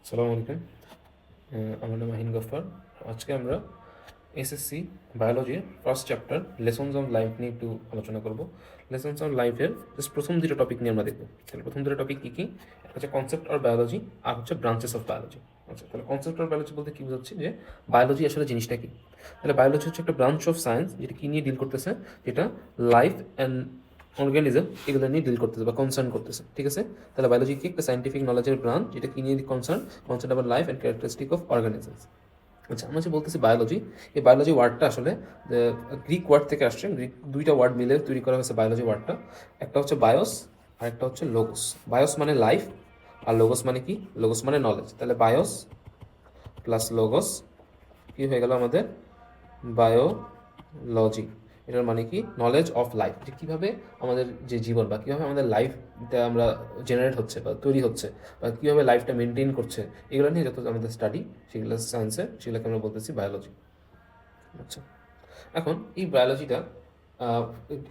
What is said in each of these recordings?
আসসালামু আলাইকুম। আমার নাম মাহিন গফফার। আজকে আমরা এসএসসি বায়োলজির first chapter lessons on life নিয়ে একটু আলোচনা করব। লেসনস অন লাইফের জাস্ট প্রথম দুটো টপিক নিয়ে আমরা দেখব। তাহলে প্রথম দুটো টপিক কী কী? একটা হচ্ছে কনসেপ্ট অর বায়োলজি, আর হচ্ছে ব্রাঞ্চেস অফ বায়োলজি। আচ্ছা, তাহলে কনসেপ্ট অর বায়োলজি বলতে কী বোঝাচ্ছি, যে বায়োলজি আসলে জিনিসটা কী। তাহলে বায়োলজি হচ্ছে একটা ব্রাঞ্চ অফ সায়েন্স যেটা কী নিয়ে ডিল করতেছে, যেটা লাইফ অ্যান্ড অর্গানিজম এগুলো নিয়ে ডিল করতেছে বা কনসার্ন করতেছে। ঠিক আছে, তাহলে বায়োলজি কি একটা সাইন্টিফিক নলেজের ব্রাঞ্চ যেটা কি নিয়ে concern about life and characteristic of organisms. আচ্ছা, আমরা যে বলতেছি বায়োলজি, এই বায়োলজি ওয়ার্ডটা আসলে গ্রিক ওয়ার্ড থেকে আসছে। গ্রিক দুইটা ওয়ার্ড মিলে তৈরি করা হয়েছে বায়োলজি ওয়ার্ডটা। একটা হচ্ছে বায়োস আর একটা হচ্ছে লোগোস। বায়োস মানে লাইফ, আর লোগোস মানে কি? লোগোস মানে নলেজ। তাহলে বায়োস প্লাস লোগোস কি হয়ে গেল আমাদের? বায়োলজি। এটার মানে কি? নলেজ অফ লাইফ, যে কীভাবে আমাদের যে জীবন বা কীভাবে আমাদের লাইফটা আমরা জেনারেট হচ্ছে বা তৈরি হচ্ছে বা কীভাবে লাইফটা মেনটেন করছে, এগুলো নিয়ে যত আমাদের স্টাডি, সেগুলো সায়েন্সে, সেগুলোকে আমরা বলতেছি বায়োলজি। আচ্ছা, এখন এই বায়োলজিটা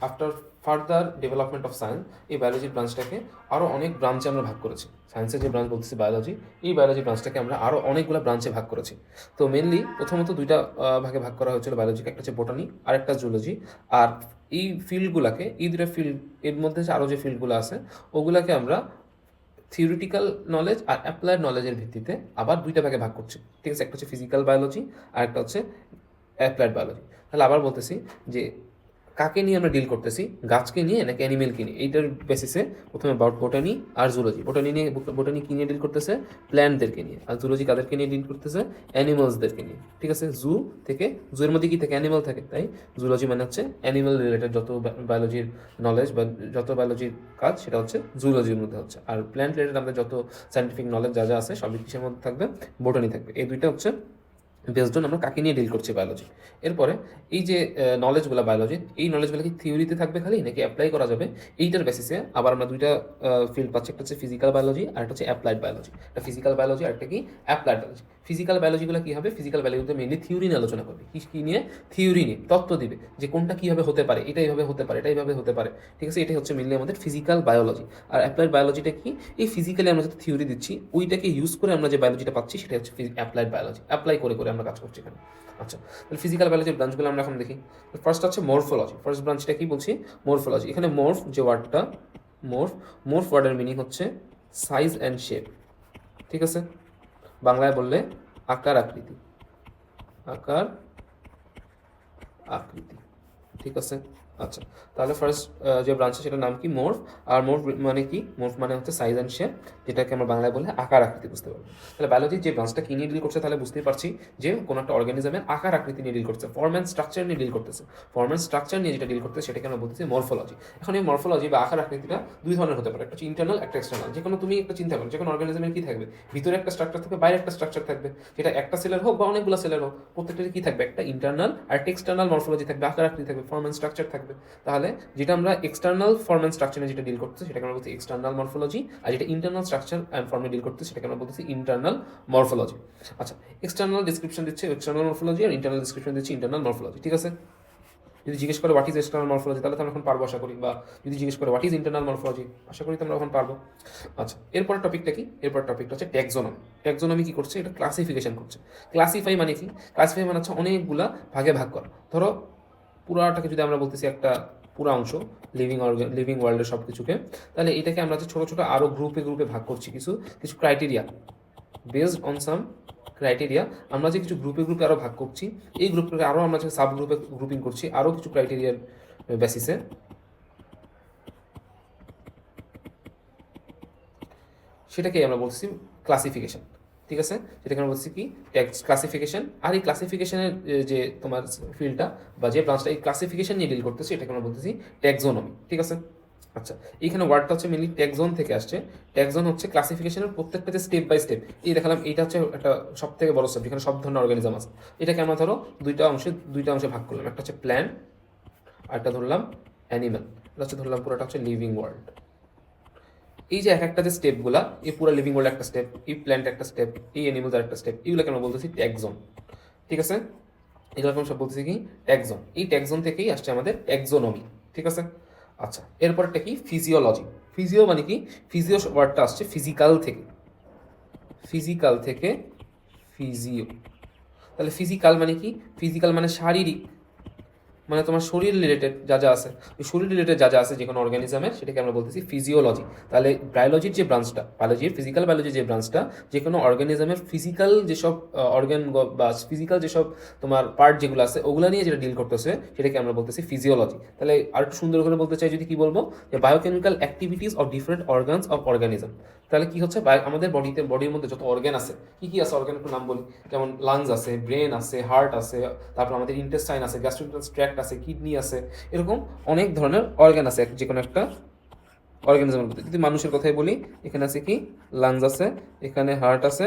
after further development of science, এই বায়োলজির ব্রাঞ্চটাকে আরও অনেক ব্রাঞ্চে আমরা ভাগ করেছি। সায়েন্সের যে ব্রাঞ্চ বলতেছি বায়োলজি, এই বায়োলজি ব্রাঞ্চটাকে আমরা আরও অনেকগুলো ব্রাঞ্চে ভাগ করেছি। তো মেনলি প্রথমত দুইটা ভাগে ভাগ করা হয়েছিল বায়োলজিকে, একটা হচ্ছে বোটানি আর একটা জুলজি। আর এই ফিল্ডগুলোকে, এই দুটো ফিল্ড, এর মধ্যে আরও যে ফিল্ডগুলো আছে ওগুলোকে আমরা থিওরিটিক্যাল নলেজ আর অ্যাপ্লাইড নলেজের ভিত্তিতে আবার দুইটা ভাগে ভাগ করছি। ঠিক আছে, একটা হচ্ছে ফিজিক্যাল বায়োলজি আর একটা হচ্ছে অ্যাপ্লাইড বায়োলজি। তাহলে আবার বলতেছি যে কাকে নিয়ে আমরা ডিল করতেছি, গাছকে নিয়ে নাকি অ্যানিমেলকে নিয়ে, এইটার বেসিসে প্রথমে অ্যাবাউট বোটানি আর জুলজি। বোটানি কি নিয়ে ডিল করতেছে? প্ল্যান্টদেরকে নিয়ে। আর জুলজি কাদেরকে নিয়ে ডিল করতেছে? অ্যানিমালসদেরকে নিয়ে। ঠিক আছে, জু এর মধ্যে কি থাকে? অ্যানিমাল থাকে। তাই জুলজি মানে হচ্ছে অ্যানিমাল রিলেটেড যত বায়োলজির নলেজ বা যত বায়োলজির কাজ, সেটা হচ্ছে জুলজির মধ্যে হচ্ছে। আর প্ল্যান্ট রিলেটেড আমাদের যত সায়েন্টিফিক নলেজ যা যা আছে সবই কিসের মধ্যে থাকবে? বোটানি থাকবে। এই দুইটা হচ্ছে বেসড অন আমরা কাকে নিয়ে ডিল করছি বায়োলজি। এরপরে এই যে নলেজগুলো বায়োলজির, এই নলেজগুলো কি থিওরিতে থাকবে খালি নাকি অ্যাপ্লাই করা যাবে, এইটার বেসিসে আবার আমরা দুইটা ফিল্ড পাচ্ছি। একটা হচ্ছে ফিজিক্যাল বায়োলজি আর একটা হচ্ছে অ্যাপ্লাইড বায়োলজি। একটা ফিজিক্যাল বায়োলজি আর একটা কি? Applied biology. ফিজিক্যাল বায়োলজিগুলো কী হবে? ফিজিক্যাল বায়োলজিতে মেনলি থিওরি নিয়ে আলোচনা করবে। কী নিয়ে? থিওরি নিয়ে তত্ত্ব দিবে যে কোনটা কীভাবে হতে পারে, এটা এইভাবে হতে পারে, এটা এইভাবে হতে পারে। ঠিক আছে, এটাই হচ্ছে মেনলি আমাদের ফিজিক্যাল বায়োলজি। আর অ্যাপ্লাইড বায়োলজিটা কি? এই ফিজিক্যালি আমরা যে থিওরি দিচ্ছি, ওইটাকে ইউজ করে আমরা যে বায়োলজিটা পাচ্ছি, সেটা হচ্ছে অ্যাপ্লাইড বায়োলজি। অ্যাপ্লাই করে করে আমরা কাজ করছি এখানে। আচ্ছা, তাহলে ফিজিক্যাল বায়োলজির ব্রাঞ্চগুলো আমরা এখন দেখি। ফার্স্ট হচ্ছে মরফোলজি। ফার্স্ট ব্রাঞ্চটা কি বলছি? মরফোলজি। এখানে মর্ফ যে ওয়ার্ডটা, মর্ফ মর্ফ ওয়ার্ডের মিনিং হচ্ছে সাইজ অ্যান্ড শেপ। ঠিক আছে, বাংলায় বললে আকার আকৃতি। আকার আকৃতি। ঠিক আছে। আচ্ছা, তাহলে ফার্স্ট যে ব্রাঞ্চ সেটার নাম কি? মর্ফ। আর মর্ফ মানে কি? মর্ফ মানে হচ্ছে সাইজ অ্যান্ড শেপ, যেটাকে আমরা বাংলায় বললে আকার আকৃতি, বুঝতে পারবো। তাহলে বায়োলজির যে ব্রাঞ্চটা কি নিয়ে ডিল করছে, তাহলে বুঝতেই পারছি যে কোনো একটা অর্গানিজমের আকার আকৃতি নিয়ে ডিল করছে, ফর্ম অ্যান্ড স্ট্রাকচার নিয়ে ডিল করতেছে। ফর্ম অ্যান্ড স্ট্রাকচার নিয়ে যেটা ডিল করতেছে সেটাকে আমরা বলতেছি মরফোলজি। এখন এই মরফোলজি বা আকার আকৃতিটা দুই ধরনের হতে পারে, একটা হচ্ছে ইন্টারনাল, একটা এক্সটার্নাল। যে কোনো তুমি একটা চিন্তা করো, যে কোনো অর্গানিজমের কি থাকবে? ভিতরে একটা স্ট্রাকচার থাকবে, বাইরে একটা স্ট্রাকচার থাকবে। সেটা একটা সেলের হোক বা অনেকগুলো সেলের হোক, প্রত্যেকটার কি থাকবে? একটা ইন্টারনাল আর একটা এক্সটার্নাল মরফোলজি থাকবে, আকার আকৃতি থাকবে, ফর্ম অ্যান্ড স্ট্রাকচার থাকবে। তাহলে যেটা আমরা এক্সটার্নাল ফর্ম অ্যান্ড স্ট্রাকচারে যেটা ডিল করতেছি, সেটাকে আমরা বলছি এক্সটার্নাল মরফোলজি। আর যেটা ইন্টারনাল স্ট্রাকচার অ্যান্ড ফর্মে ডিল করতেছি, সেটাকে আমরা বলতেছি ইন্টারনাল মরফোলজি। আচ্ছা, এক্সটার্নাল ডিসক্রিপশন দিচ্ছে এক্সটার্নাল মরফোলজি, আর ইন্টারনাল ডিসক্রিপশন দিচ্ছে ইন্টারনাল মরফোলজি। ঠিক আছে, যদি জিজ্ঞেস করে হোয়াট ইজ এক্সটার্নাল মরফোলজি, তাহলে তো আমরা এখন পারবো আশা করি। বা যদি জিজ্ঞেস করে হোয়াট ইজ ইন্টারনাল মরফোলজি, আশা করি তোমরা এখন পারবো। আচ্ছা, এরপর টপিকটা কি? এরপর টপিকটা হচ্ছে ট্যাক্সোনমি। ট্যাক্সোনমি কি করছে? এটা ক্লাসিফিকেশন করছে। ক্লাসিফাই মানে কি? ক্লাসিফাই মানে হচ্ছে অনেকগুলা ভাগে ভাগ করা। ধরো পুরাটাকে যদি আমরা বলতেছি একটা পুরা অংশ, লিভিং ওয়ার্ল্ডের সব কিছুকে, তাহলে এটাকে আমরা যে ছোটো ছোটো আরও গ্রুপে গ্রুপে ভাগ করছি কিছু কিছু criteria, based on some criteria. আমরা যে কিছু গ্রুপে গ্রুপে আরও ভাগ করছি, এই গ্রুপটাকে আরও আমরা যে সাব গ্রুপে গ্রুপিং করছি আরও কিছু ক্রাইটেরিয়ার বেসিসে, সেটাকে আমরা বলছি ক্লাসিফিকেশন। ঠিক আছে, সেটাকে আমরা বলছি কি? ক্লাসিফিকেশন। আর এই ক্লাসিফিকেশনের যে তোমার ফিল্ডটা বা যে ব্রাঞ্চটা এই ক্লাসিফিকেশন নিয়ে ডিল করতেছে, এটাকে আমরা বলতেছি ট্যাক্সোনমি। ঠিক আছে। আচ্ছা, এইখানে ওয়ার্ডটা হচ্ছে মেনলি ট্যাক্সন থেকে আসছে। ট্যাক্সন হচ্ছে ক্লাসিফিকেশনের প্রত্যেকটা যে স্টেপ বাই স্টেপ, এই দেখালাম এইটা হচ্ছে একটা সব থেকে বড় স্টেপ, যেখানে সব ধরনের অর্গানিজম আছে। এটাকে আমরা ধরো দুইটা অংশে ভাগ করলাম। একটা হচ্ছে প্ল্যান্ট আর একটা ধরলাম অ্যানিম্যাল। এটা হচ্ছে ধরলাম পুরোটা হচ্ছে লিভিং ওয়ার্ল্ড। এই যে এক একটা যে স্টেপগুলা, এই পুরো লিভিং ওয়ার্ল্ড একটা স্টেপ, এই প্ল্যান্ট একটা স্টেপ, এই অ্যানিমালস একটা স্টেপ, এগুলোকে আমরা বলতেছি ট্যাক্সন। ঠিক আছে, এগুলোকে আমরা সব বলতেছি কি? ট্যাক্সন। এই ট্যাক্সন থেকেই আসছে আমাদের ট্যাক্সোনমি। ঠিক আছে। আচ্ছা, এরপরটা কি? ফিজিওলজি। ফিজিও মানে কি? ফিজিও ওয়ার্ডটা আসছে ফিজিক্যাল থেকে। ফিজিক্যাল থেকে ফিজিও। তাহলে ফিজিক্যাল মানে কি? ফিজিক্যাল মানে শারীরিক, মানে তোমার শরীর রিলেটেড যা যা আছে, ওই শরীর রিলেটেড যা যা আছে যে কোনো অর্গানিজমের, সেটাকে আমরা বলতেছি ফিজিওলজি। তাহলে বায়োলজির যে ব্রাঞ্চটা, বায়োলজির ফিজিক্যাল বায়োলজির যে ব্রাঞ্চটা, যে কোনো অর্গানিজমের ফিজিক্যাল যেসব অর্গান বা ফিজিক্যাল যেসব তোমার পার্ট যেগুলো আছে ওগুলো নিয়ে যেটা ডিল করতেছে সেটাকে আমরা বলতেছি ফিজিওলজি। তাহলে আর একটু সুন্দর করে বলতে চাই যদি কি বলবো, যে biochemical activities of different organs of organism. তাহলে কি হচ্ছে, আমাদের বডির মধ্যে যত অর্গান আছে, কি কি আছে অর্গান একটু নাম বলি, যেমন লাংস আছে, ব্রেন আছে, হার্ট আছে, তারপর আমাদের ইন্টেস্টাইন আছে, গ্যাস্ট্রোইন্টেস্টাইনাল ট্র্যাক্ট আছে, কিডনি আছে, এরকম অনেক ধরনের অর্গান আছে যে কোনো একটা অর্গানিজমের মধ্যে। যদি মানুষের কথাই বলি, এখানে আছে কি লাংস আছে, এখানে হার্ট আছে,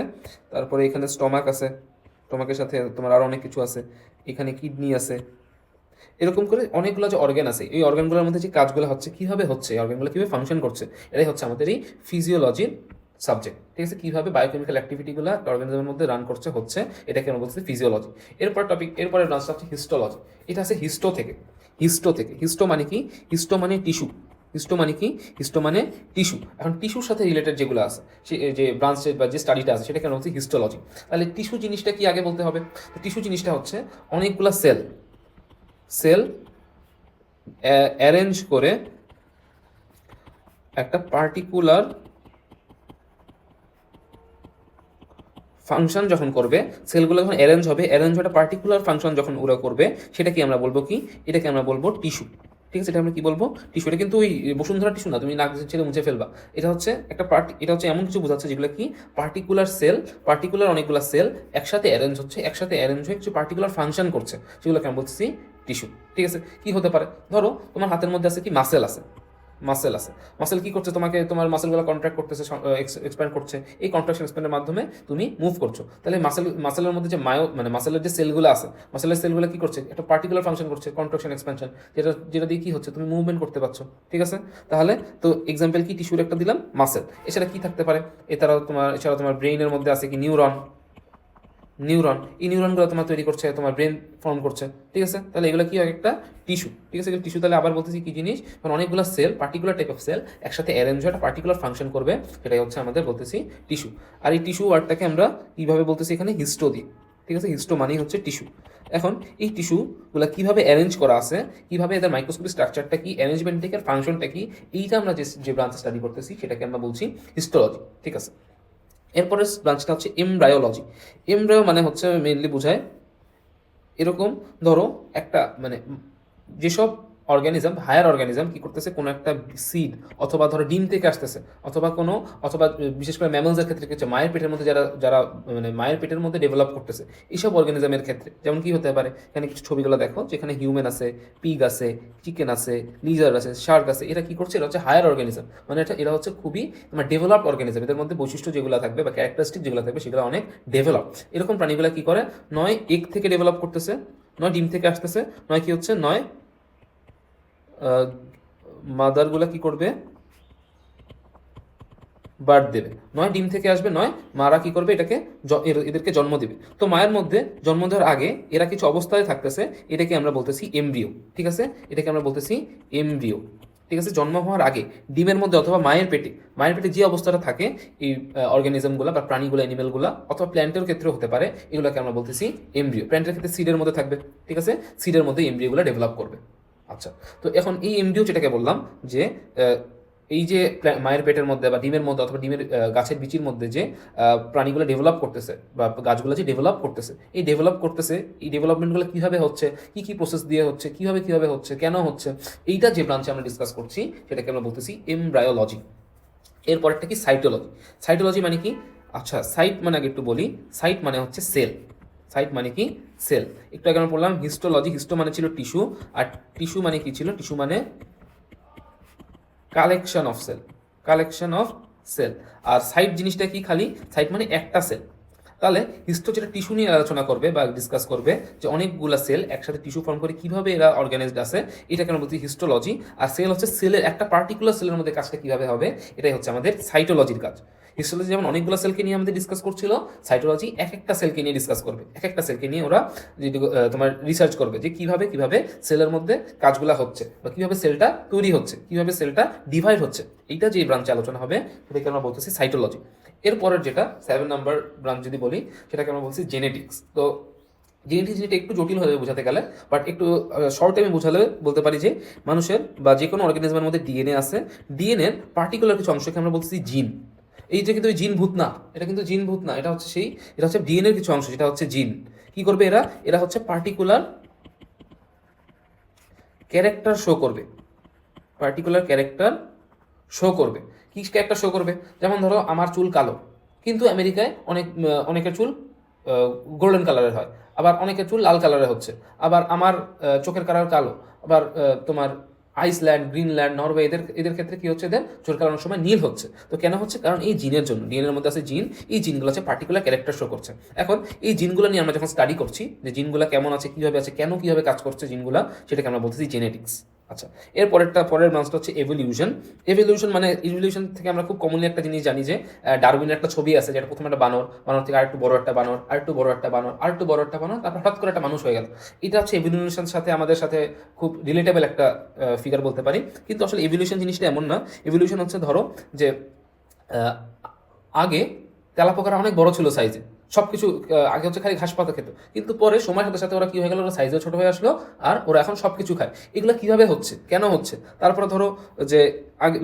তারপরে এখানে স্টমাক আছে, স্টমাকের সাথে তোমার আরও অনেক কিছু আছে, এখানে কিডনি আছে, এরকম করে অনেকগুলো যে অর্গান আছে, এই অর্গানগুলোর মধ্যে যে কাজগুলো হচ্ছে, কীভাবে হচ্ছে, এই অর্গানগুলো কীভাবে ফাংশন করছে, এটাই হচ্ছে আমাদের এই ফিজিওলজির সাবজেক্ট। ঠিক আছে, কীভাবে বায়োকেমিক্যাল অ্যাক্টিভিটিগুলো অর্গানিজমের মধ্যে রান হচ্ছে, এটাকে আমরা বলছি ফিজিওলজি। এরপরে ব্রাঞ্চটা হচ্ছে হিস্টোলজি। এটা আছে হিস্টো মানে কি? হিস্টো মানে টিস্যু। হিস্টো মানে কি? হিস্টো মানে টিস্যু। এখন টিস্যুর সাথে রিলেটেড যেগুলো আছে, সে যে ব্রাঞ্চ বা যে স্টাডিটা আছে, সেটাকে আমরা বলছি হিস্টোলজি। তাহলে টিস্যু জিনিসটা কি আগে বলতে হবে। টিস্যু জিনিসটা হচ্ছে অনেকগুলো সেল অ্যারেঞ্জ করে একটা পার্টিকুলার ফাংশন যখন করবে, সেলগুলো যখন অ্যারেঞ্জ হবে, একটা পার্টিকুলার ফাংশন যখন ওরা করবে, সেটাকে আমরা বলবো কি? এটাকে আমরা বলবো টিস্যু। ঠিক আছে, এটা আমরা কি বলবো? টিস্যু। এটা কিন্তু ওই বসুন্ধরা টিস্যু না, তুমি নাক ছেড়ে মুছে ফেলবা। এটা হচ্ছে একটা এটা হচ্ছে এমন কিছু বোঝাচ্ছে যেগুলো কি পার্টিকুলার অনেকগুলো সেল একসাথে অ্যারেঞ্জ হয়ে কিছু পার্টিকুলার ফাংশন করছে, সেগুলোকে আমরা বলছি টিস্যু। ঠিক আছে, কি হতে পারে? ধরো তোমার হাতের মধ্যে আছে কি? মাসেল কি করছে? তোমার মাসেলগুলো কন্ট্রাক্ট করতেছে, এক্সপ্যান্ড করছে। এই কন্ট্রাকশন এক্সপ্যান্ডের মাধ্যমে তুমি মুভ করছো। তাহলে মাসেলের মধ্যে যে মাসেলের যে সেলগুলো আছে, মাসেলের সেলগুলো কি করছে? একটা পার্টিকুলার ফাংশন করছে, কন্ট্রাকশন এক্সপ্যানশন, যেটা দিয়ে কি হচ্ছে? তুমি মুভমেন্ট করতে পারছো। ঠিক আছে, তাহলে তো এক্সাম্পল কি? টিস্যুর একটা দিলাম, মাসেল। এছাড়া কি থাকতে পারে? এছাড়াও তোমার ব্রেইনের মধ্যে আছে কি? এই নিউরনগুলো তোমার তৈরি করছে, তোমার ব্রেন ফর্ম করছে। ঠিক আছে, তাহলে এগুলো কি হয়? একটা টিস্যু। ঠিক আছে, টিস্যু। তাহলে আবার বলতেছি কি জিনিস, কারণ অনেকগুলো cell, particular type of cell একসাথে অ্যারেঞ্জ হয়ে একটা পার্টিকুলার ফাংশন করবে, সেটাই হচ্ছে আমাদের বলতেছি টিস্যু। আর এই টিস্যু ওয়ার্ডটাকে আমরা কীভাবে বলতেছি? এখানে হিস্টো দিই। ঠিক আছে, হিস্টো মানেই হচ্ছে টিস্যু। এখন এই টিস্যুগুলো কীভাবে অ্যারেঞ্জ করা আছে, কীভাবে এদের মাইক্রোস্কোপিক স্ট্রাকচারটা কি, অ্যারেঞ্জমেন্ট থেকে ফাংশনটা কি, এইটা আমরা যে ব্রাঞ্চে স্টাডি করতেছি সেটাকে আমরা বলছি হিস্টোলজি। ঠিক আছে, এরপরের ব্রাঞ্চটা হচ্ছে এমব্রায়োলজি। এমব্রায়ো মানে হচ্ছে মেইনলি বোঝায় এরকম, ধরো একটা মানে যেসব হায়ার অর্গানিজম কি করতেছে, কোনো একটা সিড অথবা ধরো ডিম থেকে আসতেছে, অথবা বিশেষ করে ম্যামলসের ক্ষেত্রে কিছু মায়ের পেটের মধ্যে যারা মানে মায়ের পেটের মধ্যে ডেভেলপ করতেছে, এইসব অর্গানিজমের ক্ষেত্রে যেমন কি হতে পারে, এখানে কিছু ছবিগুলো দেখো, যেখানে হিউম্যান আছে, পিগ আছে, চিকেন আছে, লিজার্ড আছে, শার্ক আছে। এরা কি করছে? এরা হচ্ছে হায়ার অর্গানিজম, মানে এরা হচ্ছে খুবই তোমার ডেভেলপড অর্গানিজম। এদের মধ্যে বৈশিষ্ট্য যেগুলো থাকবে বা ক্যারেক্টারিস্টিক যেগুলো থাকবে সেগুলো অনেক ডেভেলপ। এরকম প্রাণীগুলো কি করে? নয় এগ থেকে ডেভেলপ করতেছে, নয় ডিম থেকে আসতেছে, নয় কি হচ্ছে, নয় মাদারগুলা কি করবে? বার্থ দেবে। নয় ডিম থেকে আসবে, নয় মারা কি করবে? এদেরকে জন্ম দেবে। তো মায়ের মধ্যে জন্ম দেওয়ার আগে এরা কিছু অবস্থায় থাকতেছে, এটাকে আমরা বলতেছি এমব্রিও। ঠিক আছে, এটাকে আমরা বলতেছি এমব্রিও। ঠিক আছে, জন্ম হওয়ার আগে ডিমের মধ্যে অথবা মায়ের পেটে যে অবস্থাটা থাকে, এই অর্গানিজমগুলো বা প্রাণীগুলো, অ্যানিমেলগুলো অথবা প্ল্যান্টের ক্ষেত্রেও হতে পারে, এগুলোকে আমরা বলতেছি এমব্রিও। প্ল্যান্টের ক্ষেত্রে সিডের মধ্যে থাকবে। ঠিক আছে, সিডের মধ্যে এমব্রিওগুলো ডেভেলপ করবে। আচ্ছা, তো এখন এই এমব্রিও যেটাকে বললাম যে এই যে মায়ের পেটের মধ্যে বা ডিমের মধ্যে অথবা ডিমের গাছের বিচির মধ্যে যে প্রাণীগুলো ডেভেলপ করতেছে বা গাছগুলো যে ডেভেলপ করতেছে, এই ডেভেলপমেন্টগুলো কীভাবে হচ্ছে, কী কী প্রসেস দিয়ে হচ্ছে, কীভাবে হচ্ছে, কেন হচ্ছে, এইটা যে ব্রাঞ্চে আমরা ডিসকাস করছি সেটাকে আমরা বলতেছি এমব্রায়োলজি। এরপরেরটা কি? সাইটোলজি মানে কি? আচ্ছা, সাইট মানে আগে একটু বলি। সাইট মানে হচ্ছে সেল। একটু আগে আমরা বললাম হিস্টোলজি। হিস্টো মানে ছিল টিস্যু, আর টিস্যু মানে কি ছিল? টিস্যু মানে কালেকশন অফ সেল। আর সাইট জিনিসটা কি? খালি সাইট মানে একটা সেল। তাহলে হিস্টো যেটা টিস্যু নিয়ে আলোচনা করবে বা ডিসকাস করবে, যে অনেকগুলো সেল একসাথে টিস্যু ফর্ম করে কিভাবে এরা অর্গানাইজড আছে, এটাকে আমরা বলছি হিস্টোলজি। আর সেল হচ্ছে সেলের একটা পার্টিকুলার সেলের মধ্যে কাজটা কিভাবে হবে, এটাই হচ্ছে আমাদের সাইটোলজির কাজ। হিস্টোলজি যেমন অনেকগুলো সেলকে নিয়ে আমাদের ডিসকাস করছিল, সাইটোলজি এক একটা সেলকে নিয়ে ডিসকাস করবে। এক একটা সেলকে নিয়ে ওরা তোমার রিসার্চ করবে যে কিভাবে সেলের মধ্যে কাজগুলো হচ্ছে, বা কিভাবে সেলটা তৈরি হচ্ছে, কিভাবে সেলটা ডিভাইড হচ্ছে। এইটা যে ব্রাঞ্চে আলোচনা হবে সেটাকে আমরা বলতেছি সাইটোলজি। এরপরের যেটা 7 নাম্বার ব্রাঞ্চ যদি বলি, সেটাকে আমরা বলছি জেনেটিক্স। তো জেনেটিক্স যেটা একটু জটিল হয়ে বোঝাতে গেলে, বাট একটু শর্ট টাইমে বোঝালে বলতে পারি যে মানুষের বা যে কোনো অর্গানিজমের মধ্যে ডিএনএ আছে, ডিএনএর পার্টিকুলার কিছু অংশকে আমরা বলতেছি জিন। এই যে কিন্তু জিন ভূত না, এটা কিন্তু জিন ভূত না, এটা হচ্ছে এটা হচ্ছে ডিএনএর কিছু অংশ, যেটা হচ্ছে জিন। কি করবে এরা? এরা হচ্ছে পার্টিকুলার ক্যারেক্টার শো করবে, পার্টিকুলার ক্যারেক্টার শো করবে। কি ক্যারেক্টার শো করবে? যেমন ধরো আমার চুল কালো, কিন্তু আমেরিকায় অনেকের চুল গোল্ডেন কালারের হয়, আবার অনেকের চুল লাল কালারের হচ্ছে, আবার আমার চোখের কালার কালো, আবার তোমার আইসল্যান্ড, গ্রিনল্যান্ড, নরওয়ে এদের এদের ক্ষেত্রে কি হচ্ছে? এদের চুল কালানোর সময় নীল হচ্ছে। তো কেন হচ্ছে? কারণ এই জিনের জন্য, ডিএনএর মধ্যে আছে জিন, এই জিনগুলো হচ্ছে পার্টিকুলার ক্যারেক্টার শো করছে। এখন এই জিনগুলো নিয়ে আমরা যখন স্টাডি করছি যে জিনগুলো কেমন আছে, কীভাবে আছে, কেন কীভাবে কাজ করছে জিনগুলো, সেটাকে আমরা বলতেছি জেনেটিক্স। আচ্ছা, পরের ব্রাঞ্চটা হচ্ছে এভলিউশন। ইভলিউশন থেকে আমরা খুব কমনলি একটা জিনিস জানি যে ডারউইনের একটা ছবি আছে, যেটা প্রথমে একটা বানর, বানর থেকে আরেকটু বড় একটা বানর, আরেকটু বড় একটা বানর, আরেকটু বড় একটা বানর, তারপর হঠাৎ করে একটা মানুষ হয়ে গেল। এটা হচ্ছে এভলিউশনের সাথে আমাদের সাথে খুব রিলেটেবল একটা ফিগার বলতে পারি। কিন্তু আসলে এভলিউশন জিনিসটা এমন না। এভলিউশন হচ্ছে ধরো যে আহ, আগে তেলাপোকারা অনেক বড় ছিল সাইজে, সব কিছু আগে হচ্ছে খালি ঘাস পাতা খেত, কিন্তু পরে সময়ের সাথে সাথে ওরা কি হয়ে গেল? ওরা সাইজেও ছোট হয়ে আসলো, আর ওরা এখন সব কিছু খায়। এগুলো কিভাবে হচ্ছে, কেন হচ্ছে? তারপরে ধরো যে আগে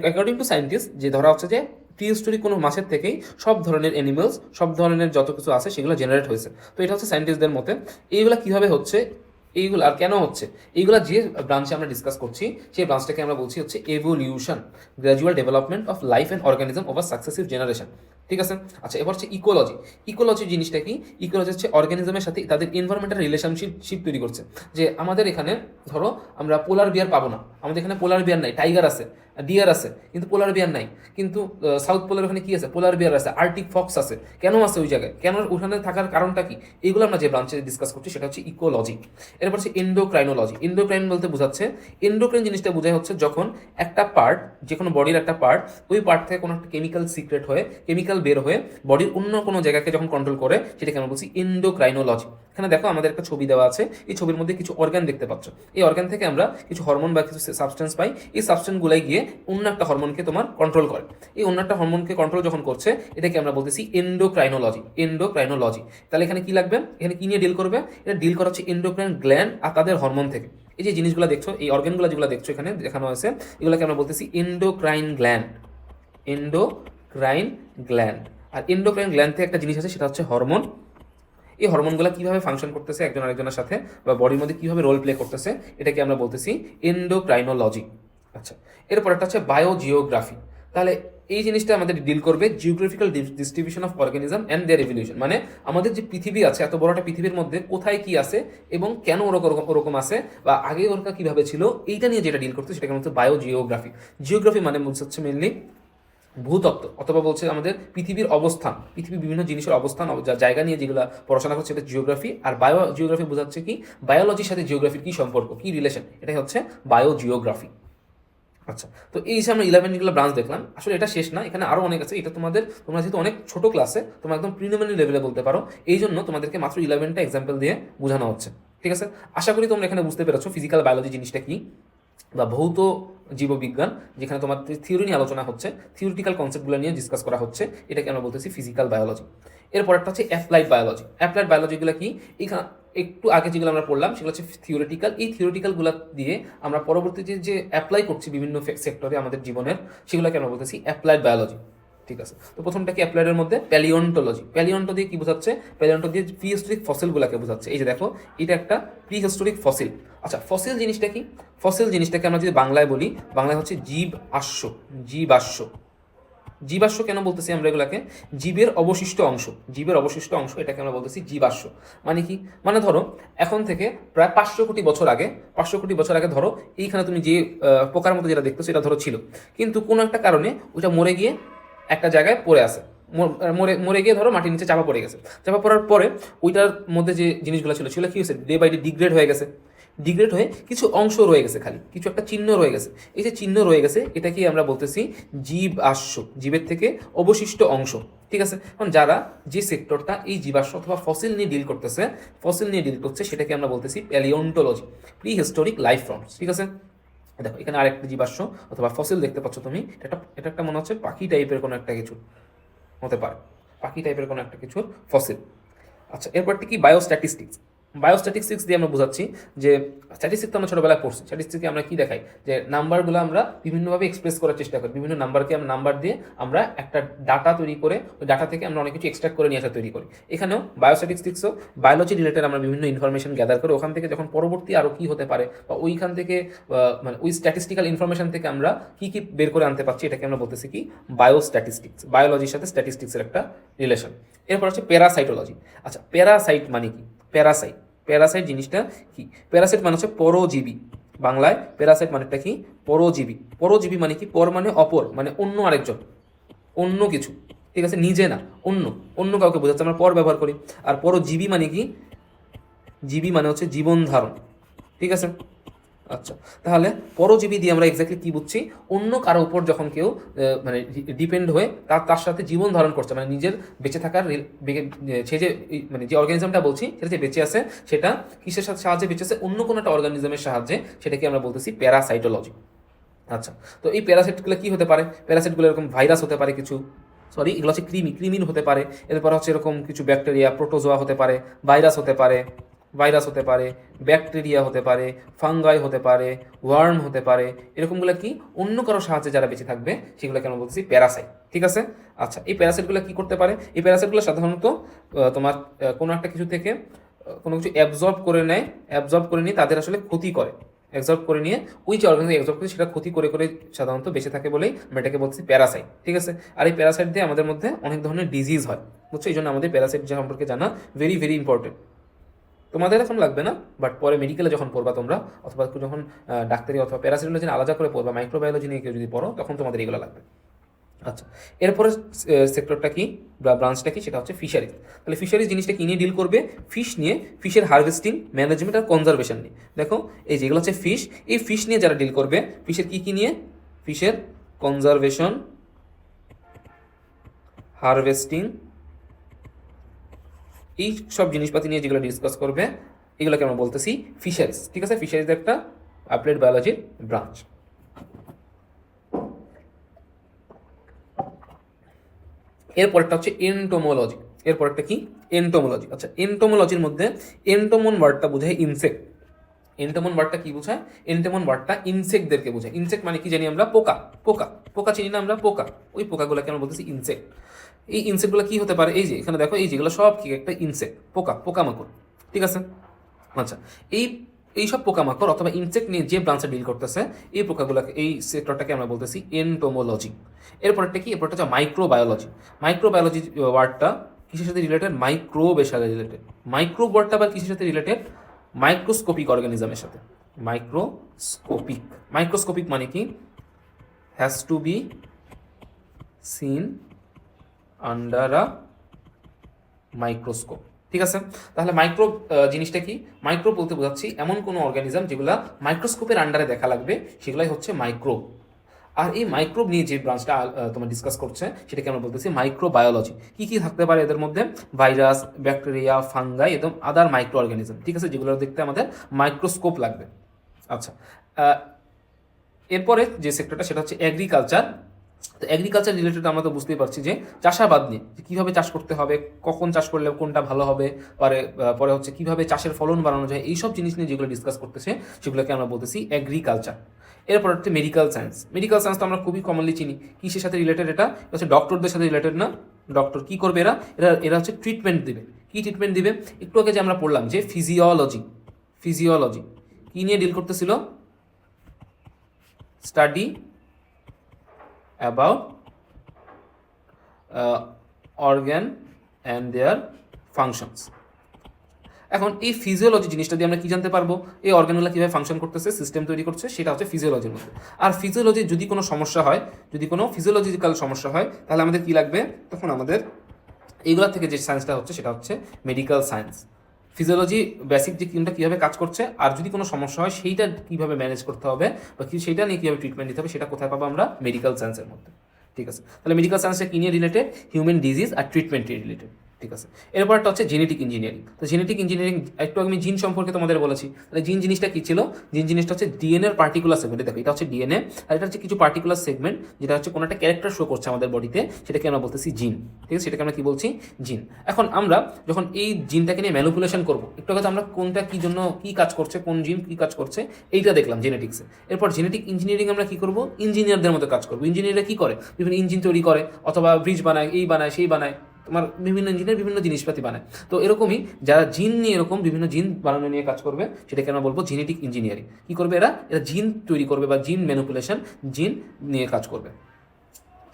অ্যাকর্ডিং টু সায়েন্টিস্ট যে ধরা হচ্ছে যে প্রিহিস্টোরিক কোনো মাছের থেকেই সব ধরনের অ্যানিমেলস, সব ধরনের যত কিছু আছে সেগুলো জেনারেট হয়েছে। তো এটা হচ্ছে সায়েন্টিস্টদের মতে। এইগুলা কিভাবে হচ্ছে, এইগুলো আর কেন হচ্ছে, এইগুলা যে ব্রাঞ্চে আমরা ডিসকাস করছি, সেই ব্রাঞ্চটাকে আমরা বলছি হচ্ছে evolution, gradual development of life and organism over successive generation. ঠিক আছে? আচ্ছা, এবার হচ্ছে ইকোলজি। ইকোলজি জিনিসটা কি? ইকোলজি হচ্ছে অর্গানিজমের সাথে তাদের এনভায়রনমেন্টাল রিলেশনশিপ তৈরি করছে। যে আমাদের এখানে ধরো আমরা পোলার বিয়ার পাবো না, আমাদের এখানে পোলার বিয়ার নাই, টাইগার আছে, ডিয়ার আছে, কিন্তু পোলার বিয়ার নাই। কিন্তু সাউথ পোলার ওখানে কি আছে? পোলার বিয়ার আছে, আর্টিক ফক্স আছে। কেন আছে ওই জায়গায়? কেন ওখানে থাকার কারণটা কি? এগুলো আমরা যে ব্রাঞ্চে ডিসকাস করছি সেটা হচ্ছে ইকোলজি। এরপর হচ্ছে এন্ডোক্রাইনোলজি। এন্ডোক্রাইন বলতে বোঝাচ্ছে, এন্ডোক্রাইন জিনিসটা বোঝায় হচ্ছে যখন একটা পার্ট, যে কোনো বডির একটা পার্ট, ওই পার্ট থেকে কোনো একটা কেমিক্যাল সিক্রেট হয়ে, কেমিক্যাল বের হয়ে বডির অন্য কোনো জায়গাকে যখন কন্ট্রোল করে, সেটাকে আমরা বলছি এন্ডোক্রাইনোলজি। এখানে দেখো আমাদের একটা ছবি দেওয়া আছে, এই ছবির মধ্যে কিছু অর্গান দেখতে পাচ্ছ। এই অর্গান থেকে আমরা কিছু হরমোন বা কিছু সাবস্টেন্স পাই। এই সাবস্টেন্সগুলাই গিয়ে অন্য একটা হরমোনকে তোমার কন্ট্রোল করে। এই অন্য একটা হরমোনকে কন্ট্রোল যখন করছে, এটাকে আমরা বলতেছি এন্ডোক্রাইনোলজি। এন্ডোক্রাইনোলজি। তাহলে এখানে কি লাগবে? এখানে কি নিয়ে ডিল করবে? এটা ডিল করা হচ্ছে এন্ডোক্রাইন গ্ল্যান্ড আর তাদের হরমোন থেকে। এই যে জিনিসগুলো দেখছো, এই অর্গানগুলো যেগুলো দেখছো এখানে দেখানো আছে, এগুলোকে আমরা বলতেছি এন্ডোক্রাইন গ্ল্যান্ড। Endocrine gland. আর এন্ডোক্রাইন গ্ল্যান্ড থেকে একটা জিনিস আছে, সেটা হচ্ছে হরমোন। এই হরমোনগুলো কিভাবে ফাংশন করতেছে একজন আরেকজনের সাথে, বা বডির মধ্যে কিভাবে রোল প্লে করতেছে, এটাকে আমরা বলতেছি এন্ডোক্রাইনোলজি। আচ্ছা, এরপর একটা হচ্ছে বায়োজিওগ্রাফি। তাহলে এই জিনিসটা আমাদের ডিল করবে geographical distribution of organism and their evolution. মানে আমাদের যে পৃথিবী আছে, এত বড় একটা পৃথিবীর মধ্যে কোথায় কি আছে এবং কেন ওরকম আছে, বা আগে ওরকা কিভাবে ছিল, এইটা নিয়ে যেটা ডিল করতে সেটাকে হচ্ছে বায়োজিওগ্রাফি। জিওগ্রাফি মানে হচ্ছে মেনলি ভূতত্ত্ব, অথবা বলছে আমাদের পৃথিবীর অবস্থান, পৃথিবীর বিভিন্ন জিনিসের অবস্থান, জায়গা নিয়ে যেগুলো পড়াশোনা করছে এটা জিওগ্রাফি। আর জিওগ্রাফি বোঝাচ্ছে কি? বায়োলজির সাথে জিওগ্রাফির কি সম্পর্ক, কি রিলেশন, এটাই হচ্ছে বায়োজিওগ্রাফি। আচ্ছা, তো এই যে আমরা 11 ব্রাঞ্চ দেখলাম, আসলে এটা শেষ না, এখানে আরও অনেক আছে। এটা তোমরা যেহেতু অনেক ছোট ক্লাসে, তোমরা একদম প্রিলিমিনারি লেভেলে বলতে পারো, এই জন্য তোমাদেরকে মাত্র 11টা এক্সাম্পল দিয়ে বোঝানো হচ্ছে। ঠিক আছে? আশা করি তোমরা এখানে বুঝতে পেরেছো ফিজিক্যাল বায়োলজি জিনিসটা কি, বা ভৌত জীববিজ্ঞান, যেখানে তোমার থিওরি নিয়ে আলোচনা হচ্ছে, থিওরিটিক্যাল কনসেপ্টগুলো নিয়ে ডিসকাস করা হচ্ছে, এটাকে আমরা বলতেছি ফিজিক্যাল বায়োলজি। এরপর একটা হচ্ছে অ্যাপ্লাইড বায়োলজি। অ্যাপ্লাইড বায়োলজিগুলো কি? এখানে একটু আগে যেগুলো আমরা পড়লাম সেগুলো হচ্ছে থিওরিটিক্যাল। এই থিওরিটিক্যালগুলো দিয়ে আমরা পরবর্তীতে যে অ্যাপ্লাই করছি বিভিন্ন সেক্টরে আমাদের জীবনের, সেগুলোকে আমরা বলতেছি অ্যাপ্লাইড বায়োলজি। ঠিক আছে? তো প্রথমটা কি অ্যাপ্লাইডের মধ্যে? প্যালিওন্টোলজি। প্যালিওন্টো দিয়ে কি বোঝাচ্ছে? প্যালিওন্টো দিয়ে প্রিহিস্টোরিক ফসিলগুলোকে বোঝাচ্ছে। এই যে দেখো, এটা একটা প্রিহিস্টোরিক ফসিল। আচ্ছা, ফসিল জিনিসটা কি? ফসিল জিনিসটাকে আমরা যদি বাংলায় বলি, বাংলায় হচ্ছে জীবাশ্ম। জীবাশ্ম। জীবাশ্ম কেন বলতেছি আমরা এগুলাকে? জীবের অবশিষ্ট অংশ, জীবের অবশিষ্ট অংশ, এটাকে আমরা বলতেছি জীবাশ্ম। মানে কি? মানে ধরো এখন থেকে প্রায় 500 কোটি বছর আগে, 500 কোটি বছর আগে ধরো এইখানে তুমি যে পোকার মতো যেটা দেখতেছো, এটা ধরো ছিল, কিন্তু কোনো একটা কারণে ওইটা মরে গিয়ে একটা জায়গায় পড়ে আছে, মরে মরে গিয়ে ধরো মাটির নিচে চাপা পড়ে গেছে। চাপা পড়ার পরে ওইটার মধ্যে যে জিনিসগুলো ছিল সেগুলো কি হয়েছে? ডে বাই ডে ডিগ্রেড হয়ে গেছে। ডিগ্রেড হয়ে কিছু অংশ রয়ে গেছে, খালি কিছু একটা চিহ্ন রয়ে গেছে। এই যে চিহ্ন রয়ে গেছে, এটাকে আমরা বলতেছি জীবাশ্ম, জীবের থেকে অবশিষ্ট অংশ। ঠিক আছে? এখন যারা যে সেক্টরটা এই জীবাশ্ম অথবা ফসিল নিয়ে ডিল করতেছে, ফসিল নিয়ে ডিল করছে, সেটাকে আমরা বলতেছি palaeontology, pre historic life forms. ঠিক আছে? দেখো এখানে আরেকটা জীবাশ্ম অথবা ফসিল দেখতে পাচ্ছ তুমি, এটা একটা মনে হচ্ছে পাখি টাইপের কোনো একটা কিছু। হতে পারে, পাখি টাইপের কোনো একটা কিছুর ফসিল। আচ্ছা, এরপরটি কি বায়োস্ট্যাটিস্টিক্স। বায়োস্ট্যাটিস্টিক্স দিয়ে আমরা বোঝাচ্ছি যে স্ট্যাটিস্টিক্স তো আমরা ছোটোবেলায় পড়ছি, স্ট্যাটিস্টিক্সে আমরা কি দেখাই যে নাম্বারগুলো আমরা বিভিন্নভাবে এক্সপ্রেস করার চেষ্টা করি, বিভিন্ন নাম্বারকে আমরা নাম্বার দিয়ে আমরা একটা ডাটা তৈরি করে ওই ডাটা থেকে আমরা অনেক কিছু এক্সট্রাক্ট করে নিয়ে আসা তৈরি করি। এখানেও বায়োস্ট্যাটিস্টিক্সও বায়োলজি রিলেটেড আমরা বিভিন্ন ইনফরমেশন গ্যাদার করে ওখান থেকে যখন পরবর্তী আরও কী হতে পারে বা ওইখান থেকে মানে ওই স্ট্যাটিস্টিক্যাল ইনফরমেশন থেকে আমরা কী কী বের করে আনতে পারছি, এটাকে আমরা বলতেছি কি বায়োস্ট্যাটিস্টিক্স। বায়োলজির সাথে স্ট্যাটিস্টিক্সের একটা রিলেশন। এরপর হচ্ছে প্যারাসাইটোলজি। আচ্ছা, প্যারাসাইট মানে কি? প্যারাসাইট, প্যারাসাইট জিনিসটা কি? প্যারাসাইট মানে হচ্ছে পরজীবী। বাংলায় প্যারাসাইট মানেটা কি? পরজীবী। পরজীবী মানে কি? পর মানে অপর, মানে অন্য আরেকজন, অন্য কিছু, ঠিক আছে, নিজে না, অন্য, অন্য কাউকে বোঝাচ্ছে, আমরা পর ব্যবহার করি। আর পরজীবী মানে কি? জীবী মানে হচ্ছে জীবন ধারণ, ঠিক আছে। আচ্ছা, তাহলে পরজীবী দিয়ে আমরা এক্স্যাক্টলি কি বুঝছি? অন্য কারো উপর যখন কেউ মানে ডিপেন্ড হয়ে তার সাথে জীবন ধারণ করছে, মানে নিজের বেঁচে থাকার সে যে মানে যে অর্গানিজমটা বলছি সেটা যে বেঁচে আছে, সেটা কিসের সাথে সাহায্যে বেঁচে আছে? অন্য কোনো একটা অর্গানিজমের সাহায্যে, সেটাকে আমরা বলতেছি প্যারাসাইটোলজি। আচ্ছা, তো এই প্যারাসাইটগুলো কি হতে পারে? প্যারাসাইটগুলো এরকম ভাইরাস হতে পারে কিছু, সরি এগুলো হচ্ছে ক্রিমিন হতে পারে। এরপর হচ্ছে এরকম কিছু ব্যাকটেরিয়া, প্রোটোজোয়া হতে পারে, ভাইরাস হতে পারে, ব্যাকটেরিয়া হতে পারে, ফাঙ্গাই হতে পারে, ওয়ার্ম হতে পারে। এরকমগুলো কি অন্য কারো সাহায্যে যারা বেঁচে থাকবে সেগুলোকে আমরা বলতেছি প্যারাসাইট, ঠিক আছে। আচ্ছা, এই প্যারাসাইটগুলো কি করতে পারে? এই প্যারাসাইটগুলো সাধারণত তোমার কোনো একটা কিছু থেকে কোনো কিছু অ্যাবজর্ব করে নেয়, নিয়ে তাদের আসলে ক্ষতি করে, অ্যাবজর্ব করে নিয়ে ওই যে অর্গানিজম অ্যাবজর্ব করে সেটা ক্ষতি করে সাধারণত বেঁচে থাকে বলেই আমরা এটাকে বলছি প্যারাসাইট, ঠিক আছে। আর এই প্যারাসাইট দিয়ে আমাদের মধ্যে অনেক ধরনের ডিজিজ হয়, বুঝছো? এই জন্য আমাদের প্যারাসাইট সম্পর্কে জানা ভেরি ভেরি ইম্পর্টেন্ট। তোমাদের এখন লাগবে না, বাট পরে মেডিকেলে যখন পড়বা তোমরা, অথবা যখন ডাক্তারি অথবা প্যারাসাইটোলজি আলাদা করে পড়বা, মাইক্রোবায়োলজি নিয়ে কেউ যদি পড়ো, তখন তোমাদের এগুলো লাগবে। আচ্ছা, এরপরে সেক্টরটা কি বা ব্রাঞ্চটা কি? সেটা হচ্ছে ফিশারিজ। তাহলে ফিশারিজ জিনিসটা কি নিয়ে ডিল করবে? ফিশ নিয়ে, ফিশের হারভেস্টিং, ম্যানেজমেন্ট আর কনজারভেশন নিয়ে। দেখো এই যেগুলো হচ্ছে ফিশ, এই ফিশ নিয়ে যারা ডিল করবে, ফিশের কি কি নিয়ে? ফিশের কনজারভেশন, হারভেস্টিং, এই সব জিনিসপাতি নিয়ে যেগুলো ডিসকাস করবে, এগুলোকে আমরা বলতেছি ফিশারিজ, ঠিক আছে। ফিশারিজ একটা অ্যাপ্লাইড বায়োলজির ব্রাঞ্চ। এরপরটা হচ্ছে এন্টোমোলজি। এরপরটা কি? এন্টোমোলজি। আচ্ছা, এন্টোমোলজির মধ্যে এন্টোমন ওয়ার্ডটা বোঝায় ইনসেক্ট। এন্টোমন ওয়ার্ডটা কি বোঝায়? এন্টোমন ওয়ার্ডটা ইনসেক্টদেরকে বোঝায়। ইনসেক্ট মানে কি জানি আমরা? পোকা। পোকা, পোকা চিনি না আমরা? পোকা, ওই পোকাগুলোকে আমরা বলতেছি ইনসেক্ট। এই ইনসেক্টগুলো কি হতে পারে? এই যে এখানে দেখো, এই যেগুলো সব কি একটা ইনসেক্ট, পোকা, পোকামাকড়, ঠিক আছে। আচ্ছা, এইসব পোকামাকড় অথবা ইনসেক্ট নিয়ে যে ব্রাঞ্চে ডিল করতেছে, এই পোকাগুলোকে, এই সেক্টরটাকে আমরা বলতেছি এন্টোমোলজি। এরপরটা কি? এরপরটা হচ্ছে মাইক্রোবায়োলজি। মাইক্রোবায়োলজি ওয়ার্ডটা কিসের সাথে রিলেটেড? মাইক্রোবের সাথে রিলেটেড। মাইক্রোব ওয়ার্ডটা আবার কিসের সাথে রিলেটেড? মাইক্রোস্কোপিক অর্গানিজমের সাথে। মাইক্রোস্কোপিক, মাইক্রোস্কোপিক মানে কি? Has to be seen under a microscope, ঠিক আছে। তাহলে মাইক্রোব জিনিসটা কি? মাইক্রোব বলতে বোঝাচ্ছি এমন কোনো অর্গানিজম যেগুলা মাইক্রোস্কোপের আন্ডারে দেখা লাগবে, সেগুলাই হচ্ছে মাইক্রোব। আর এই মাইক্রোব নিয়ে যে ব্রাঞ্চটা তোমার ডিসকাস করছে, সেটাকে আমরা বলতেছি মাইক্রোবায়োলজি। কি কি থাকতে পারে এদের মধ্যে? ভাইরাস, ব্যাকটেরিয়া, ফাঙ্গাই এবং আদার মাইক্রো অর্গানিজম, ঠিক আছে, যেগুলো দেখতে আমাদের মাইক্রোস্কোপ লাগবে। আচ্ছা, এরপরে যে সেক্টরটা সেটা হচ্ছে এগ্রিকালচার। তো এগ্রিকালচার রিলেটেড আমরা তো বুঝতেই পারছি যে চাষাবাদ নিয়ে, যে কীভাবে চাষ করতে হবে, কখন চাষ করলে কোনটা ভালো হবে, পরে হচ্ছে কীভাবে চাষের ফলন বাড়ানো যায়, এইসব জিনিস নিয়ে যেগুলো ডিসকাস করতেছে সেগুলোকে আমরা বলতেছি এগ্রিকালচার। এরপর হচ্ছে মেডিকেল সায়েন্স। মেডিকেল সায়েন্স তো আমরা খুবই কমনলি চিনি, কিসের সাথে রিলেটেড? এটা হচ্ছে ডক্টরদের সাথে রিলেটেড না? ডক্টর কী করবে? এরা হচ্ছে ট্রিটমেন্ট দেবে। কী ট্রিটমেন্ট দিবে? একটু আগে যে আমরা পড়লাম যে ফিজিওলজি কী নিয়ে ডিল করতেছিল? Study about organ and their functions. এখন এই ফিজিওলজি জিনিসটা দিয়ে আমরা কি জানতে পারবো? এই অর্গানগুলো কীভাবে ফাংশন করতেছে, সিস্টেম তৈরি করছে, সেটা হচ্ছে ফিজিওলজির মধ্যে। আর ফিজিওলজির যদি কোনো সমস্যা হয়, যদি কোনো ফিজিওলজিক্যাল সমস্যা হয়, তাহলে আমাদের কী লাগবে? তখন আমাদের এইগুলো থেকে যে সায়েন্সটা হচ্ছে সেটা হচ্ছে মেডিকেল সায়েন্স। ফিজিওলজি বেসিক যে কোনটা কীভাবে কাজ করছে, আর যদি কোনো সমস্যা হয় সেইটা কীভাবে ম্যানেজ করতে হবে বা সেইটা নিয়ে কীভাবে ট্রিটমেন্ট দিতে হবে, সেটা কোথায় পাবো আমরা? মেডিকেল সায়েন্সের মধ্যে, ঠিক আছে। তাহলে মেডিকেল সায়েন্সটা কী নিয়ে রিলেটেড? হিউম্যান ডিজিজ আর ট্রিটমেন্ট রিলেটেড, ঠিক আছে। এরপর একটা হচ্ছে জেনেটিক ইঞ্জিনিয়ারিং। তো জেনেটিক ইঞ্জিনিয়ারিং একটু আমি জিন সম্পর্কে তোমাদের বলেছি। তাহলে জিন জিনিসটা কী ছিল? জিন জিনিসটা হচ্ছে ডিএনএর পার্টিকুলার সেগমেন্ট। দেখো এটা হচ্ছে ডিএনএ, আর এটা হচ্ছে কিছু পার্টিকুলার সেগমেন্ট যেটা হচ্ছে কোনো একটা ক্যারেক্টার শো করছে আমাদের বডিতে, সেটাকে আমরা বলতেছি জিন। ঠিক আছে, সেটাকে আমরা কি বলছি? জিন। এখন আমরা যখন এই জিনটাকে নিয়ে ম্যানিপুলেশন করবো, একটু আগে আমরা কোনটা কী জন্য কী কাজ করছে, কোন জিন কী কাজ করছে এইটা দেখলাম জেনেটিক্সে। এরপর জেনেটিক ইঞ্জিনিয়ারিং আমরা কী করবো? ইঞ্জিনিয়ারদের মতো কাজ করবো। ইঞ্জিনিয়াররা কী করে? বিভিন্ন ইঞ্জিন তৈরি করে, অথবা ব্রিজ বানায়, এই বানায়, সেই বানায়, তোমার বিভিন্ন ইঞ্জিনিয়ার বিভিন্ন জিনিসপাতি বানায়। তো এরকমই যারা জিন নিয়ে এরকম বিভিন্ন জিন বানানো নিয়ে কাজ করবে, সেটাকে আমরা বলবো জেনেটিক ইঞ্জিনিয়ারিং। কী করবে এরা? এরা জিন তৈরি করবে বা জিন ম্যানিপুলেশন, জিন নিয়ে কাজ করবে।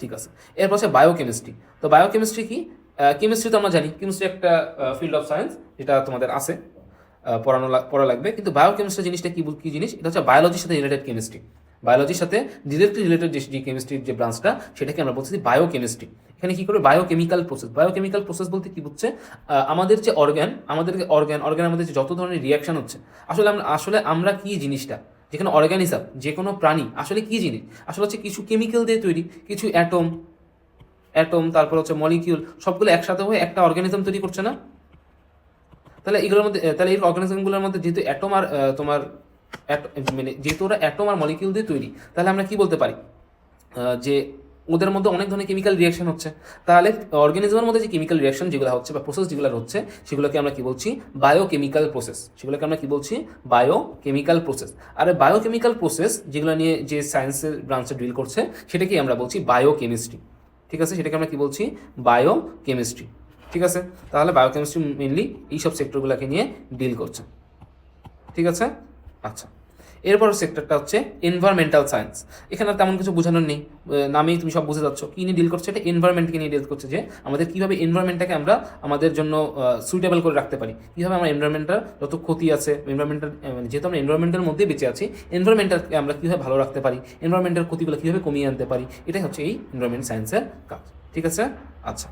ঠিক আছে। এরপর আছে বায়োকেমিস্ট্রি। তো বায়োকেমিস্ট্রি কি? কেমিস্ট্রি তো আমরা জানি, কেমিস্ট্রি একটা ফিল্ড অফ সায়েন্স, যেটা তোমাদের আছে, পড়া লাগবে। কিন্তু বায়োকেমিস্ট্রি জিনিসটা কী জিনিস? এটা হচ্ছে বায়োলজির সাথে রিলেটেড কেমিস্ট্রি। বায়োলজির সাথে ডিরেক্টলি রিলেটেড যে কেমিস্ট্রির যে ব্রাঞ্চটা, সেটাকে আমরা বলছি বায়োকেমিস্ট্রি। এখানে কী করবে? Biochemical process. বায়োকেমিক্যাল প্রসেস বলতে কী বুঝছে? আমাদের যে অর্গ্যানের মধ্যে যে যত ধরনের রিয়াকশন হচ্ছে, আসলে আমরা কী জিনিসটা, যেখানে অর্গানিজম, যে কোনো প্রাণী আসলে কী জিনিস? আসলে হচ্ছে কিছু কেমিক্যাল দিয়ে তৈরি, কিছু অ্যাটম, তারপর হচ্ছে মলিকিউল, সবগুলো একসাথে হয়ে একটা অর্গানিজম তৈরি করছে না? তাহলে এগুলোর মধ্যে, তাহলে এই অর্গানিজমগুলোর মধ্যে যেহেতু অ্যাটম আর তোমার মানে যেহেতু ওরা অ্যাটম আর মলিকিউল দিয়ে তৈরি, তাহলে আমরা কি বলতে পারি? যে ওদের মধ্যে অনেক ধরনের কেমিক্যাল রিয়াকশন হচ্ছে। তাহলে অর্গানিজমের মধ্যে যে কেমিক্যাল রিয়াকশন যেগুলো হচ্ছে বা প্রসেস যেগুলো হচ্ছে, সেগুলোকে আমরা কি বলছি? Biochemical process. সেগুলোকে আমরা কি বলছি? Biochemical process. আর বায়োকেমিক্যাল প্রসেস যেগুলো নিয়ে যে সায়েন্সের ব্রাঞ্চে ডিল করছে, সেটাকেই আমরা বলছি বায়োকেমিস্ট্রি। ঠিক আছে, সেটাকে আমরা কি বলছি? বায়োকেমিস্ট্রি। ঠিক আছে, তাহলে বায়োকেমিস্ট্রি মেনলি এইসব সেক্টরগুলোকে নিয়ে ডিল করছে। ঠিক আছে, আচ্ছা। এরপর সেক্টরটা হচ্ছে এনভায়রনমেন্টাল সায়েন্স। এখানে তেমন কিছু বোঝানোর নেই, নামেই তুমি সব বুঝে যাচ্ছ। কী নিয়ে ডিল করছে? এটা এনভায়রনমেন্টকে নিয়ে ডিল করছে, যে আমাদের কীভাবে এনভায়রনমেন্টটাকে আমরা আমাদের জন্য সুইটেবল করে রাখতে পারি, কীভাবে আমরা এনভায়রনমেন্টটার যত ক্ষতি আছে, এনভায়রনমেন্টাল যেহেতু আমরা এনভায়রনমেন্টের মধ্যে বেঁচে আছি, এনভায়রনমেন্টটাকে আমরা কীভাবে ভালো রাখতে পারি, এনভায়রনমেন্টের ক্ষতিগুলো কীভাবে কমিয়ে আনতে পারি, এটাই হচ্ছে এই এনভায়রনমেন্ট সায়েন্সের কাজ। ঠিক আছে, আচ্ছা।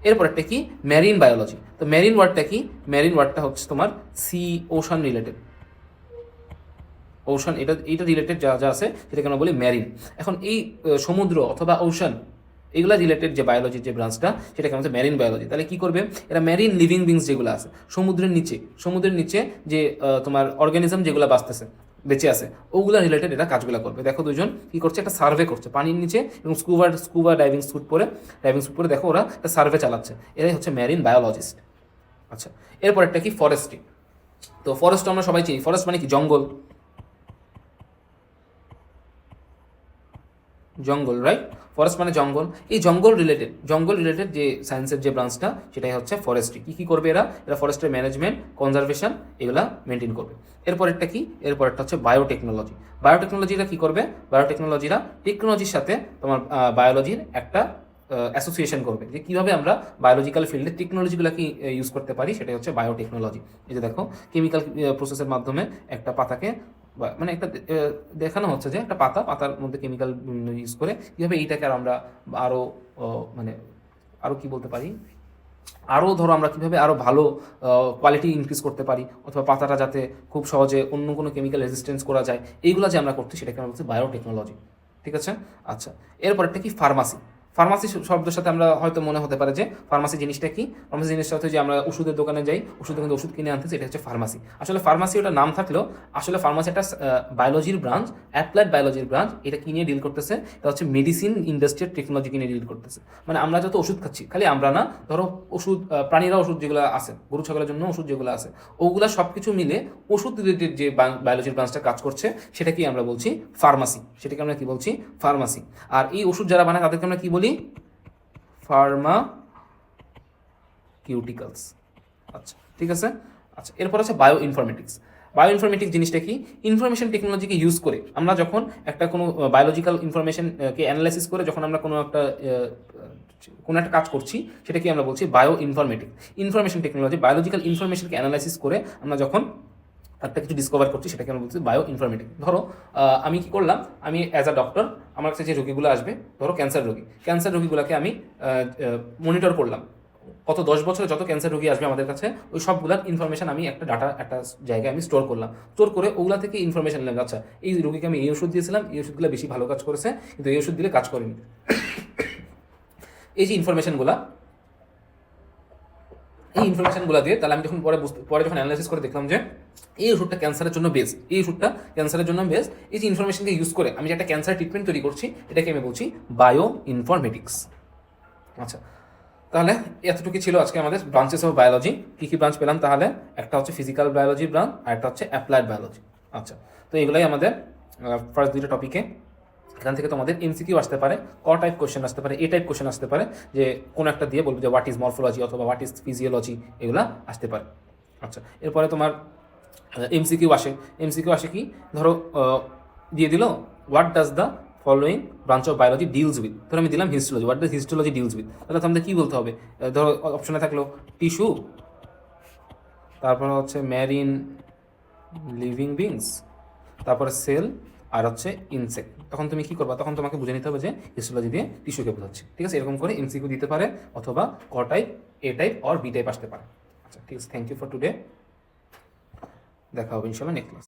এরপর একটা কি? Marine biology. তো ম্যারিন ওয়ার্ডটা কি? ম্যারিন ওয়ার্ডটা হচ্ছে তোমার সি, ওশান রিলেটেড। ওশান, এইটা রিলেটেড যা যা আছে সেটাকে আমরা বলি ম্যারিন। এখন এই সমুদ্র অথবা ওশান, এগুলা রিলেটেড যে বায়োলজির যে ব্রাঞ্চটা, সেটাকে আমাদের ম্যারিন বায়োলজি। তাহলে কী করবে এরা? ম্যারিন লিভিং বিংস যেগুলো আছে সমুদ্রের নিচে যে তোমার অর্গানিজম যেগুলো বেঁচে আছে, ওগুলা রিলেটেড এরা কাজগুলো করবে। দেখো দুজন কী করছে? একটা সার্ভে করছে পানির নিচে, এবং স্কুবা ডাইভিং স্যুট পরে দেখো ওরা একটা সার্ভে চালাচ্ছে। এরাই হচ্ছে ম্যারিন বায়োলজিস্ট। আচ্ছা, এরপর একটা কি? ফরেস্ট্রি। তো ফরেস্ট আমরা সবাই চিনি। ফরেস্ট মানে কি? জঙ্গল, রাইট? ফরেস্ট মানে জঙ্গল। এই জঙ্গল রিলেটেড যে সায়েন্সের যে ব্রাঞ্চটা, সেটাই হচ্ছে ফরেস্ট্রি। কী করবে এরা? ফরেস্টের ম্যানেজমেন্ট, কনজারভেশন, এগুলা মেনটেন করবে। এরপরেরটা কি? এরপরেরটা হচ্ছে বায়োটেকনোলজি। বায়োটেকনোলজিরা কী করবে? বায়োটেকনোলজিরা টেকনোলজির সাথে তোমার বায়োলজির একটা অ্যাসোসিয়েশন করবে, যে কীভাবে আমরা বায়োলজিক্যাল ফিল্ডে টেকনোলজিগুলোকে ইউজ করতে পারি, সেটাই হচ্ছে বায়োটেকনোলজি। এই যে দেখো, কেমিক্যাল প্রসেসের মাধ্যমে একটা পাতাকে মানে একটা দেখানো হচ্ছে যে একটা পাতার মধ্যে কেমিক্যাল ইউজ করে কীভাবে এইটাকে আমরা আরও মানে আরও কী বলতে পারি, আরও ধরো আমরা কীভাবে আরও ভালো কোয়ালিটি ইনক্রিজ করতে পারি, অথবা পাতাটা যাতে খুব সহজে অন্য কোনো কেমিক্যাল রেজিস্ট্যান্স করা যায়, এইগুলো যে আমরা করছি সেটাকে আমরা বলছি বায়োটেকনোলজি। ঠিক আছে, আচ্ছা। এরপর একটা কি? ফার্মাসি। ফার্মাসি শব্দের সাথে আমরা হয়তো মনে হতে পারে যে ফার্মাসি জিনিসটা কি? ফার্মাসি জিনিসটা হচ্ছে যে আমরা ওষুধের দোকানে যাই, ওষুধের দোকানে ওষুধ কিনে আনতেছি, এটা হচ্ছে ফার্মাসি। আসলে ফার্মাসি ওটা নাম থাকলেও আসলে ফার্মাসি একটা বায়োলজির ব্রাঞ্চ, অ্যাপ্লাইড বায়োলজির ব্রাঞ্চ। এটা কি নিয়ে ডিল করতেছে? এটা হচ্ছে মেডিসিন ইন্ডাস্ট্রিয়াল টেকনোলজি নিয়ে ডিল করতেছে। মানে আমরা যত ওষুধ খাচ্ছি, খালি আমরা না, ধরো ওষুধ, প্রাণীরা ওষুধ যেগুলো আছে, গরু ছাগলের জন্য ওষুধ যেগুলো আছে, ওগুলা সব কিছু মিলে ওষুধ রিলেটেড যে বায়োলজির ব্রাঞ্চটা কাজ করছে, সেটাকেই আমরা বলছি ফার্মাসি। সেটাকে আমরা কি বলছি? ফার্মাসি। আর এই ওষুধ যারা বানায় তাদেরকে আমরা কি বলি? ফার্মাকিউটিক্যালস। আচ্ছা, ঠিক আছে, আচ্ছা। এরপর আছে বায়ো ইনফরমেটিক্স জিনিসটা কি? ইনফরমেশন টেকনোলজিকে ইউজ করে আমরা যখন একটা কোনো বায়োলজিক্যাল ইনফরমেশনকে অ্যানালাইসিস করে যখন আমরা কোনো একটা কাজ করছি, সেটাকে আমরা বলছি বায়ো ইনফরমেশন টেকনোলজি। বায়োলজিক্যাল ইনফরমেশনকে অ্যানালাইসিস করে আমরা যখন একটা কিছু ডিসকভার করছি, সেটাকে আমরা বলছি বায়ো ইনফরমেটিক। ধরো আমি কি করলাম? আমি অ্যাজ আ ডক্টর, আমার কাছে যে রোগীগুলো আসবে, ধরো ক্যান্সার রোগীগুলোকে আমি মনিটর করলাম। গত 10 বছরে যত ক্যান্সার রোগী আসবে আমাদের কাছে, ওই সবগুলোর ইনফরমেশন আমি একটা জায়গায় আমি স্টোর করলাম। স্টোর করে ওগুলা থেকে ইনফরমেশন নিলাম, আচ্ছা এই রোগীকে আমি এই ওষুধ দিয়েছিলাম, এই ওষুধগুলো বেশি ভালো কাজ করেছে, কিন্তু এই ওষুধ দিলে কাজ করেনি। এই যে ইনফরমেশনগুলো, এই ইনফরমেশনগুলো দিয়ে তাহলে আমি যখন পরে যখন অ্যানালাইসিস করে দেখলাম যে এই ওষুধটা ক্যান্সারের জন্য বেস্ট, এই ওষুধটা ক্যান্সারের জন্য বেস্ট, এই যে ইনফরমেশনকে ইউজ করে আমি যে একটা ক্যান্সার ট্রিটমেন্ট তৈরি করছি, এটাকে আমি বলছি বায়ো ইনফরমেটিক্স। আচ্ছা, তাহলে এতটুকু ছিল আজকে আমাদের ব্রাঞ্চেস অফ বায়োলজি। কী কী ব্রাঞ্চ পেলাম তাহলে? একটা হচ্ছে ফিজিক্যাল বায়োলজি ব্রাঞ্চ, আর একটা হচ্ছে অ্যাপ্লাইড বায়োলজি। আচ্ছা, তো এগুলাই আমাদের ফার্স্ট দুইটা টপিকে। এখান থেকে তোমাদের এমসিকিউ আসতে পারে, ক টাইপ কোশ্চেন আসতে পারে, এ টাইপ কোশ্চেন আসতে পারে, যে কোনো একটা দিয়ে বলবে যে হোয়াট ইজ মরফোলজি অথবা হোয়াট ইজ ফিজিওলজি, এগুলা আসতে পারে। আচ্ছা, এরপরে তোমার এমসিকিউ আসে কি, ধরো দিয়ে দিল what does the following branch of biology deals with, ধরো আমি দিলাম histology, what does histology deals with, তাহলে তোমাদের কী বলতে হবে? ধরো অপশনে থাকলো টিস্যু, তারপরে হচ্ছে ম্যারিন লিভিং বিংস, তারপরে সেল, আর হচ্ছে ইনসেক্ট। তখন তুমি কি করবা? তখন তোমাকে বুঝে নিতে হবে যে হিস্টোলজি দিয়ে টিস্যুকে বোঝাচ্ছে। ঠিক আছে, এরকম করে এমসিকিউ দিতে পারে, অথবা ক type, A type or B type আসতে পারে। আচ্ছা ঠিক আছে, থ্যাংক ইউ ফর টুডে। দেখা হবে ইনশাল্লাহ নেক্সট ক্লাস।